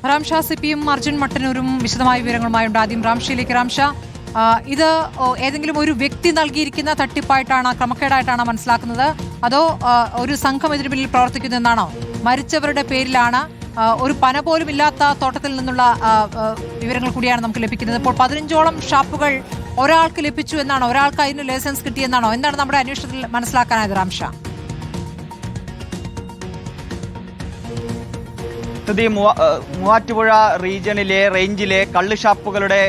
റാംഷാ സിപിയും അർജുൻ മട്ടന്നൂരും വിശദമായ വിവരങ്ങളുമായുണ്ട്. ആദ്യം റാംഷയിലേക്ക്. റാംഷാ, ഇത് ഏതെങ്കിലും ഒരു വ്യക്തി നൽകിയിരിക്കുന്ന തട്ടിപ്പായിട്ടാണ്, ക്രമക്കേടായിട്ടാണ് മനസ്സിലാക്കുന്നത്, അതോ ഒരു സംഘം ഇതിനു പിന്നിൽ പ്രവർത്തിക്കുന്നു എന്നാണോ? മരിച്ചവരുടെ പേരിലാണ്, ഒരു പന പോലും ഇല്ലാത്ത തോട്ടത്തിൽ നിന്നുള്ള വിവരങ്ങൾ കൂടിയാണ് നമുക്ക് ലഭിക്കുന്നത്. ഇപ്പോൾ 15ഓളം ഷാപ്പുകൾ ഒരാൾക്ക് ലഭിച്ചു എന്നാണോ, ഒരാൾക്ക് അതിന് ലൈസൻസ് കിട്ടിയെന്നാണോ, എന്താണ് നമ്മുടെ അന്വേഷണത്തിൽ മനസ്സിലാക്കാനായത് റാംഷാ? മൂവാറ്റുപുഴ റേഞ്ചിലെ കള്ളുഷാപ്പുകളുടെ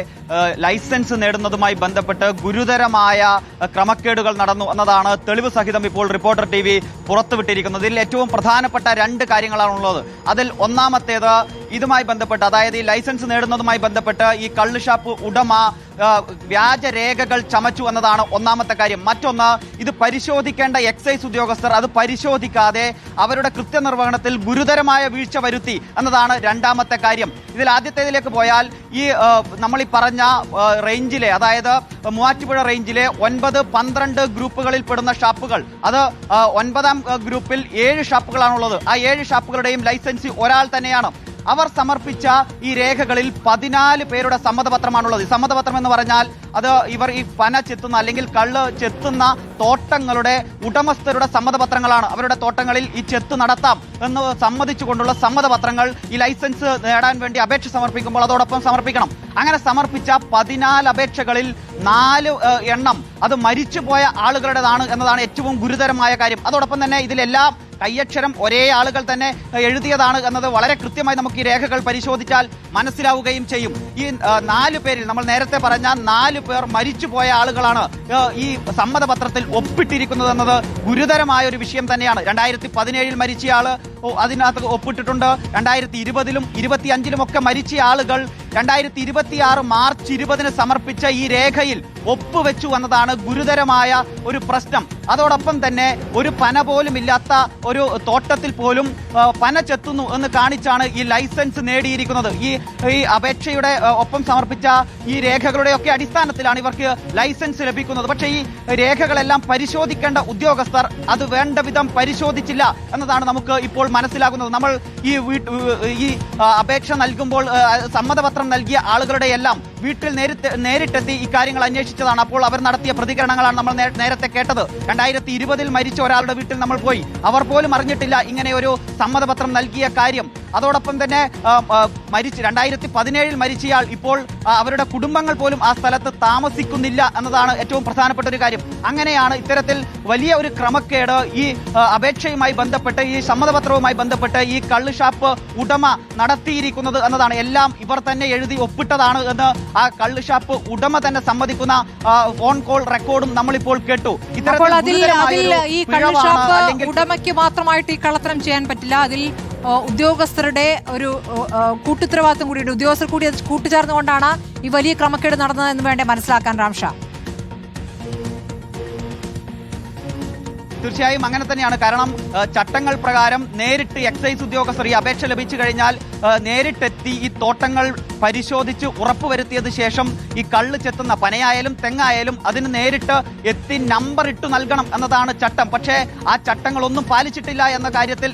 ലൈസൻസ് നേടുന്നതുമായി ബന്ധപ്പെട്ട് ഗുരുതരമായ ക്രമക്കേടുകൾ നടന്നു എന്നതാണ് തെളിവ് സഹിതം ഇപ്പോൾ റിപ്പോർട്ടർ TV പുറത്തുവിട്ടിരിക്കുന്നത്. ഇതിൽ ഏറ്റവും പ്രധാനപ്പെട്ട 2 കാര്യങ്ങളാണുള്ളത്. അതിൽ ഒന്നാമത്തേത് ഇതുമായി ബന്ധപ്പെട്ട്, അതായത് ഈ ലൈസൻസ് നേടുന്നതുമായി ബന്ധപ്പെട്ട് ഈ കള്ളുഷാപ്പ് ഉടമ വ്യാജരേഖകൾ ചമച്ചു എന്നതാണ് ഒന്നാമത്തെ കാര്യം. മറ്റൊന്ന്, ഇത് പരിശോധിക്കേണ്ട എക്സൈസ് ഉദ്യോഗസ്ഥർ അത് പരിശോധിക്കാതെ അവരുടെ കൃത്യനിർവഹണത്തിൽ ഗുരുതരമായ വീഴ്ച വരുത്തി എന്നതാണ് രണ്ടാമത്തെ കാര്യം. ഇതിൽ ആദ്യത്തേതിലേക്ക് പോയാൽ, ഈ നമ്മൾ ഈ പറഞ്ഞ റേഞ്ചിലെ, അതായത് മൂവാറ്റുപുഴ റേഞ്ചിലെ 9, 12 ഗ്രൂപ്പുകളിൽ പെടുന്ന ഷാപ്പുകൾ, അത് 9ാം ഗ്രൂപ്പിൽ 7 ഷാപ്പുകളാണുള്ളത്. ആ 7 ഷാപ്പുകളുടെയും ലൈസൻസ് ഒരാൾ തന്നെയാണ്. അവർ സമർപ്പിച്ച ഈ രേഖകളിൽ 14 പേരുടെ സമ്മതപത്രമാണുള്ളത്. സമ്മതപത്രം എന്ന് പറഞ്ഞാൽ അത് ഇവർ ഈ പന ചെത്തുന്ന അല്ലെങ്കിൽ കള്ള് ചെത്തുന്ന തോട്ടങ്ങളുടെ ഉടമസ്ഥരുടെ സമ്മതപത്രങ്ങളാണ്. അവരുടെ തോട്ടങ്ങളിൽ ഈ ചെത്ത് നടത്താം എന്ന് സമ്മതിച്ചുകൊണ്ടുള്ള സമ്മതപത്രങ്ങൾ ഈ ലൈസൻസ് നേടാൻ വേണ്ടി അപേക്ഷ സമർപ്പിക്കുമ്പോൾ അതോടൊപ്പം സമർപ്പിക്കണം. അങ്ങനെ സമർപ്പിച്ച 14 അപേക്ഷകളിൽ 4 എണ്ണം അത് മരിച്ചുപോയ ആളുകളുടേതാണ് എന്നതാണ് ഏറ്റവും ഗുരുതരമായ കാര്യം. അതോടൊപ്പം തന്നെ ഇതിലെല്ലാം കയ്യക്ഷരം ഒരേ ആളുകൾ തന്നെ എഴുതിയതാണ് എന്നത് വളരെ കൃത്യമായി നമുക്ക് ഈ രേഖകൾ പരിശോധിച്ചാൽ മനസ്സിലാവുകയും ചെയ്യും. ഈ 4 പേരിൽ, നമ്മൾ നേരത്തെ പറഞ്ഞ 4 പേർ മരിച്ചുപോയ ആളുകളാണ് ഈ സമ്മതപത്രത്തിൽ ഒപ്പിട്ടിരിക്കുന്നത് എന്നത് ഗുരുതരമായ ഒരു വിഷയം തന്നെയാണ്. 2017 മരിച്ചയാള് അതിനകത്ത് ഒപ്പിട്ടിട്ടുണ്ട്. 2020-ലും 25-ലും ഒക്കെ മരിച്ച ആളുകൾ 2026 മാർച്ച് 20-ന് സമർപ്പിച്ച ഈ രേഖയിൽ ഒപ്പുവെച്ചു എന്നതാണ് ഗുരുതരമായ ഒരു പ്രശ്നം. അതോടൊപ്പം തന്നെ ഒരു പന പോലും ഇല്ലാത്ത ഒരു തോട്ടത്തിൽ പോലും പന ചെത്തുന്നു എന്ന് കാണിച്ചാണ് ഈ ലൈസൻസ് നേടിയിരിക്കുന്നത്. ഈ അപേക്ഷയുടെ ഒപ്പം സമർപ്പിച്ച ഈ രേഖകളുടെയൊക്കെ അടിസ്ഥാനത്തിലാണ് ഇവർക്ക് ലൈസൻസ് ലഭിക്കുന്നത്. പക്ഷേ ഈ രേഖകളെല്ലാം പരിശോധിക്കേണ്ട ഉദ്യോഗസ്ഥർ അത് വേണ്ട വിധം പരിശോധിച്ചില്ല എന്നതാണ് നമുക്ക് ഇപ്പോൾ മനസ്സിലാകുന്നത്. നമ്മൾ ഈ അപേക്ഷ നൽകുമ്പോൾ സമ്മതപത്രം നൽകിയ ആളുകളുടെ എല്ലാം വീട്ടിൽ നേരിട്ടെത്തി ഇക്കാര്യങ്ങൾ അന്വേഷിച്ചതാണ്. അപ്പോൾ അവർ നടത്തിയ പ്രതികരണങ്ങളാണ് നമ്മൾ നേരത്തെ കേട്ടത്. 2020-ൽ മരിച്ച ഒരാളുടെ വീട്ടിൽ നമ്മൾ പോയി, അവർ പോലും അറിഞ്ഞിട്ടില്ല ഇങ്ങനെ ഒരു സമ്മതപത്രം നൽകിയ കാര്യം. അതോടൊപ്പം തന്നെ 2017-ൽ മരിച്ചയാൾ ഇപ്പോൾ അവരുടെ കുടുംബങ്ങൾ പോലും ആ സ്ഥലത്ത് താമസിക്കുന്നില്ല എന്നതാണ് ഏറ്റവും പ്രധാനപ്പെട്ട ഒരു കാര്യം. അങ്ങനെയാണ് ഇത്തരത്തിൽ വലിയ ഒരു ക്രമക്കേട് ഈ അപേക്ഷയുമായി ബന്ധപ്പെട്ട്, ഈ സമ്മതപത്രവുമായി ബന്ധപ്പെട്ട് ഈ കള്ളുഷാപ്പ് ഉടമ നടത്തിയിരിക്കുന്നത് എന്നതാണ്. എല്ലാം ഇവർ തന്നെ എഴുതി ഒപ്പിട്ടതാണ് എന്ന് ആ കള്ളുഷാപ്പ് ഉടമ തന്നെ സമ്മതിക്കുന്ന ഫോൺ കോൾ റെക്കോർഡും നമ്മളിപ്പോൾ കേട്ടു. ഈ കള്ളുഷാപ്പ് ഉടമയ്ക്ക് മാത്രമായിട്ട് ഈ കള്ളത്തരം ചെയ്യാൻ പറ്റില്ല. അതിൽ ഉദ്യോഗസ്ഥരുടെ ഒരു കൂട്ടുത്തരവാദിത്വം കൂടിയുണ്ട്. ഉദ്യോഗസ്ഥർ കൂടി അത് കൂട്ടുചേർന്നുകൊണ്ടാണ് ഈ വലിയ ക്രമക്കേട് നടന്നതെന്ന് വേണ്ടേ മനസ്സിലാക്കാൻ റാംഷാ? തീർച്ചയായും അങ്ങനെ തന്നെയാണ്. കാരണം ചട്ടങ്ങൾ പ്രകാരം നേരിട്ട് എക്സൈസ് ഉദ്യോഗസ്ഥർ ഈ അപേക്ഷ ലഭിച്ചു കഴിഞ്ഞാൽ നേരിട്ടെത്തി ഈ തോട്ടങ്ങൾ പരിശോധിച്ച് ഉറപ്പുവരുത്തിയത് ശേഷം ഈ കള്ള് ചെത്തുന്ന പനയായാലും തെങ്ങായാലും അതിന് നേരിട്ട് എത്തി നമ്പർ ഇട്ടു നൽകണം എന്നതാണ് ചട്ടം. പക്ഷേ ആ ചട്ടങ്ങളൊന്നും പാലിച്ചിട്ടില്ല എന്ന കാര്യത്തിൽ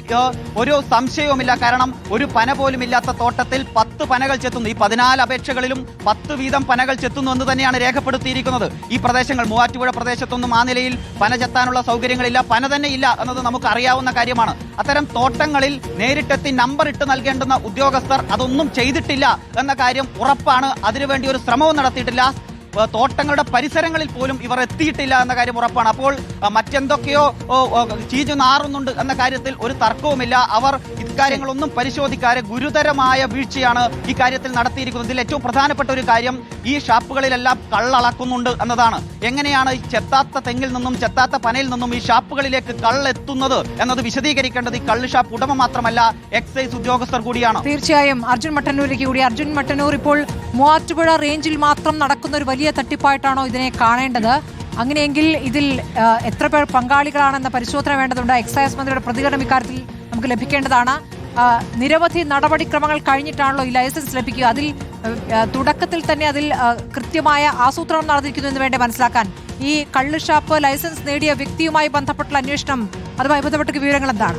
ഒരു സംശയവുമില്ല. കാരണം ഒരു പന പോലും ഇല്ലാത്ത തോട്ടത്തിൽ 10 പനകൾ ചെത്തുന്നു. ഈ 14 അപേക്ഷകളിലും 10 വീതം പനകൾ ചെത്തുന്നു എന്ന് തന്നെയാണ് രേഖപ്പെടുത്തിയിരിക്കുന്നത്. ഈ പ്രദേശങ്ങൾ, മൂവാറ്റുപുഴ പ്രദേശത്തൊന്നും ആ നിലയിൽ പന ചെത്താനുള്ള സൗകര്യങ്ങളില്ല, പന തന്നെ ഇല്ല എന്നത് നമുക്ക് അറിയാവുന്ന കാര്യമാണ്. അത്തരം തോട്ടങ്ങളിൽ നേരിട്ടെത്തി നമ്പർ ഇട്ട് നൽകേണ്ടുന്ന ഉദ്യോഗസ്ഥർ അതൊന്നും ചെയ്തിട്ടില്ല എന്ന കാര്യം ഉറപ്പാണ്. അതിനുവേണ്ടി ഒരു ശ്രമവും നടത്തിയിട്ടില്ല. തോട്ടങ്ങളുടെ പരിസരങ്ങളിൽ പോലും ഇവർ എത്തിയിട്ടില്ല എന്ന കാര്യം ഉറപ്പാണ്. അപ്പോൾ മറ്റെന്തൊക്കെയോ ചീഞ്ഞു നാറുന്നുണ്ട് എന്ന കാര്യത്തിൽ ഒരു തർക്കവുമില്ല. അവർ ഇക്കാര്യങ്ങളൊന്നും പരിശോധിക്കാതെ ഗുരുതരമായ വീഴ്ചയാണ് ഈ കാര്യത്തിൽ നടത്തിയിരിക്കുന്നത്. ഇതിൽ ഏറ്റവും പ്രധാനപ്പെട്ട ഒരു കാര്യം, ഈ ഷാപ്പുകളിലെല്ലാം കള്ളളക്കുന്നുണ്ട് എന്നതാണ്. എങ്ങനെയാണ് ഈ ചെത്താത്ത തെങ്ങിൽ നിന്നും ചെത്താത്ത പനയിൽ നിന്നും ഈ ഷാപ്പുകളിലേക്ക് കള്ളെത്തുന്നത് എന്നത് വിശദീകരിക്കേണ്ടത് ഈ കള്ള് ഷാപ്പ് ഉടമ മാത്രമല്ല, എക്സൈസ് ഉദ്യോഗസ്ഥർ കൂടിയാണ്. തീർച്ചയായും അർജുൻ മട്ടന്നൂരിലേക്ക് കൂടി. അർജുൻ മട്ടന്നൂർ, ഇപ്പോൾ മൂവാറ്റുപുഴ റേഞ്ചിൽ മാത്രം നടക്കുന്ന ഒരു വലിയ തട്ടിപ്പായിട്ടാണോ ഇതിനെ കാണേണ്ടത്? അങ്ങനെയെങ്കിൽ ഇതിൽ എത്ര പേർ പങ്കാളികളാണെന്ന പരിശോധന വേണ്ടതുണ്ട്. എക്സൈസ് മന്ത്രിയുടെ പ്രതികരണം ഇക്കാര്യത്തിൽ നമുക്ക് ലഭിക്കേണ്ടതാണ്. നിരവധി നടപടിക്രമങ്ങൾ കഴിഞ്ഞിട്ടാണല്ലോ ഈ ലൈസൻസ് ലഭിക്കുക. അതിൽ തുടക്കത്തിൽ തന്നെ അതിൽ കൃത്യമായ ആസൂത്രണം നടന്നിരിക്കുന്നു എന്ന് വേണ്ടി മനസ്സിലാക്കാൻ. ഈ കള്ളുഷാപ്പ് ലൈസൻസ് നേടിയ വ്യക്തിയുമായി ബന്ധപ്പെട്ടുള്ള അന്വേഷണം, അതുമായി ബന്ധപ്പെട്ട വിവരങ്ങൾ എന്താണ്?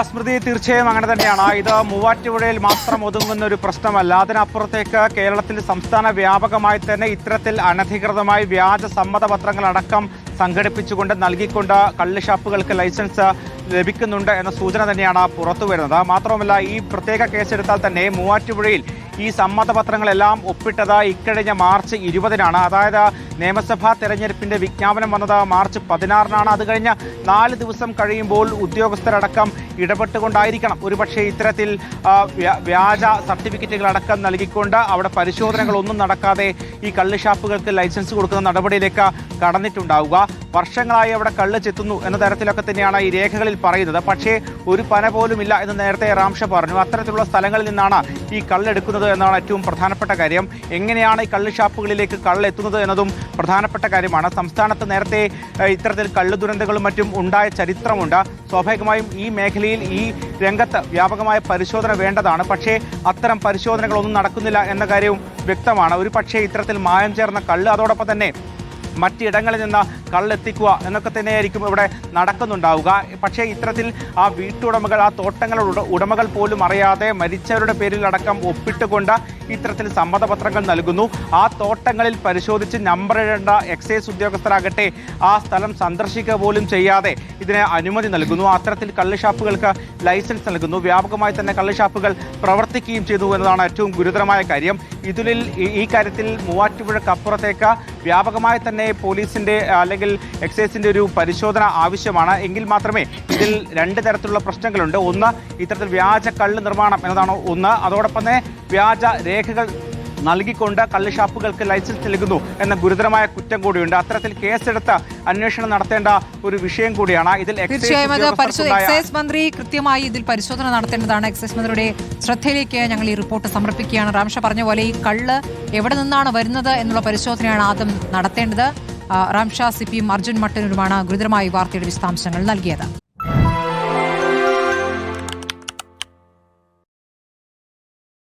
സ്മൃതി, തീർച്ചയായും അങ്ങനെ തന്നെയാണ്. ഇത് മൂവാറ്റുപുഴയിൽ മാത്രം ഒതുങ്ങുന്ന ഒരു പ്രശ്നമല്ല. അതിനപ്പുറത്തേക്ക് കേരളത്തിൽ സംസ്ഥാന വ്യാപകമായി തന്നെ ഇത്തരത്തിൽ അനധികൃതമായി വ്യാജ സമ്മതപത്രങ്ങളടക്കം സംഘടിപ്പിച്ചുകൊണ്ട് നൽകിക്കൊണ്ട് കള്ളുഷാപ്പുകൾക്ക് ലൈസൻസ് ലഭിക്കുന്നുണ്ട് എന്ന സൂചന തന്നെയാണ് പുറത്തു വരുന്നത്. മാത്രമല്ല, ഈ പ്രത്യേക കേസെടുത്താൽ തന്നെ മൂവാറ്റുപുഴയിൽ ഈ സമ്മതപത്രങ്ങളെല്ലാം ഒപ്പിട്ടത് ഇക്കഴിഞ്ഞ മാർച്ച് 20-നാണ്. അതായത് നിയമസഭാ തെരഞ്ഞെടുപ്പിന്റെ വിജ്ഞാപനം വന്നത് മാർച്ച് 16-നാണ്. അത് കഴിഞ്ഞ 4 ദിവസം കഴിയുമ്പോൾ ഉദ്യോഗസ്ഥരടക്കം ഇടപെട്ടുകൊണ്ടായിരിക്കണം ഒരുപക്ഷെ ഇത്തരത്തിൽ വ്യാജ സർട്ടിഫിക്കറ്റുകളടക്കം നൽകിക്കൊണ്ട് അവിടെ പരിശോധനകളൊന്നും നടക്കാതെ ഈ കള്ളുഷാപ്പുകൾക്ക് ലൈസൻസ് കൊടുക്കുന്ന നടപടിയിലേക്ക് കടന്നിട്ടുണ്ടാവുക. വർഷങ്ങളായി അവിടെ കള്ള് ചെത്തുന്നു എന്ന തരത്തിലൊക്കെ തന്നെയാണ് ഈ രേഖകളിൽ പറയുന്നത്. പക്ഷേ ഒരു പന പോലും ഇല്ല എന്ന് നേരത്തെ റാംഷ പറഞ്ഞു. അത്തരത്തിലുള്ള സ്ഥലങ്ങളിൽ നിന്നാണ് ഈ കള്ളെടുക്കുന്നത് എന്നാണ് ഏറ്റവും പ്രധാനപ്പെട്ട കാര്യം. എങ്ങനെയാണ് ഈ കള്ള് ഷാപ്പുകളിലേക്ക് കള്ളെത്തുന്നത് എന്നതും പ്രധാനപ്പെട്ട കാര്യമാണ്. സംസ്ഥാനത്ത് നേരത്തെ ഇത്തരത്തിൽ കള്ളു ദുരന്തങ്ങളും മറ്റും ഉണ്ടായ ചരിത്രമുണ്ട്. സ്വാഭാവികമായും ഈ മേഖലയിൽ ഈ രംഗത്ത് വ്യാപകമായ പരിശോധന വേണ്ടതാണ്. പക്ഷേ അത്തരം പരിശോധനകളൊന്നും നടക്കുന്നില്ല എന്ന കാര്യവും വ്യക്തമാണ്. ഒരു പക്ഷേ ഇത്തരത്തിൽ മായം ചേർന്ന കള്ള്, അതോടൊപ്പം തന്നെ മറ്റിടങ്ങളിൽ നിന്ന് കള്ളെത്തിക്കുക എന്നൊക്കെ തന്നെയായിരിക്കും ഇവിടെ നടക്കുന്നുണ്ടാവുക. പക്ഷേ ഇത്തരത്തിൽ ആ വീട്ടുടമകൾ, ആ തോട്ടങ്ങളുടെ ഉടമകൾ പോലും അറിയാതെ മരിച്ചവരുടെ പേരിലടക്കം ഒപ്പിട്ടുകൊണ്ട് ഇത്തരത്തിൽ സമ്മതപത്രങ്ങൾ നൽകുന്നു. ആ തോട്ടങ്ങളിൽ പരിശോധിച്ച് നമ്പറിടേണ്ട എക്സൈസ് ഉദ്യോഗസ്ഥരാകട്ടെ ആ സ്ഥലം സന്ദർശിക്കുക പോലും ചെയ്യാതെ ഇതിന് അനുമതി നൽകുന്നു. അത്തരത്തിൽ കള്ളുഷാപ്പുകൾക്ക് ലൈസൻസ് നൽകുന്നു. വ്യാപകമായി തന്നെ കള്ളുഷാപ്പുകൾ പ്രവർത്തിക്കുകയും ചെയ്തു എന്നതാണ് ഏറ്റവും ഗുരുതരമായ കാര്യം. ഈ കാര്യത്തിൽ മൂവാറ്റുപുഴക്കപ്പുറത്തേക്ക് വ്യാപകമായി തന്നെ പോലീസിന്റെ അല്ലെങ്കിൽ എക്സൈസിന്റെ ഒരു പരിശോധന ആവശ്യമാണ്. എങ്കിൽ മാത്രമേ ഇതിൽ 2 തരത്തിലുള്ള പ്രശ്നങ്ങളുണ്ട്. ഒന്ന്, ഇത്തരത്തിൽ വ്യാജ കള്ള് നിർമ്മാണം എന്നതാണ് ഒന്ന്. അതോടൊപ്പം തന്നെ വ്യാജ രേഖകൾ നൽകിക്കൊണ്ട് കള്ളുഷാപ്പുകൾക്ക് ലൈസൻസ് നൽകുന്നു എന്ന ഗുരുതരമായ കുറ്റം കൂടിയുണ്ട്. അത്തരത്തിൽ കേസെടുത്ത് അന്വേഷണം നടത്തേണ്ട ഒരു വിഷയം കൂടിയാണ്. ഇതിൽ എക്സൈസ് മന്ത്രി കൃത്യമായി ഇതിൽ പരിശോധന നടത്തേണ്ടതാണ്. എക്സൈസ് മന്ത്രിയുടെ ശ്രദ്ധയിലേക്ക് ഞങ്ങൾ ഈ റിപ്പോർട്ട് സമർപ്പിക്കുകയാണ്. റാംഷ പറഞ്ഞ പോലെ ഈ കള്ള് എവിടെ നിന്നാണ് വരുന്നത് എന്നുള്ള പരിശോധനയാണ് ആദ്യം നടത്തേണ്ടത്. റാംഷ, CPM അർജുൻ മട്ടന്നൂരുമാണ് ഗുരുതരമായ വാർത്തയുടെ വിശദാംശങ്ങൾ നൽകിയത്.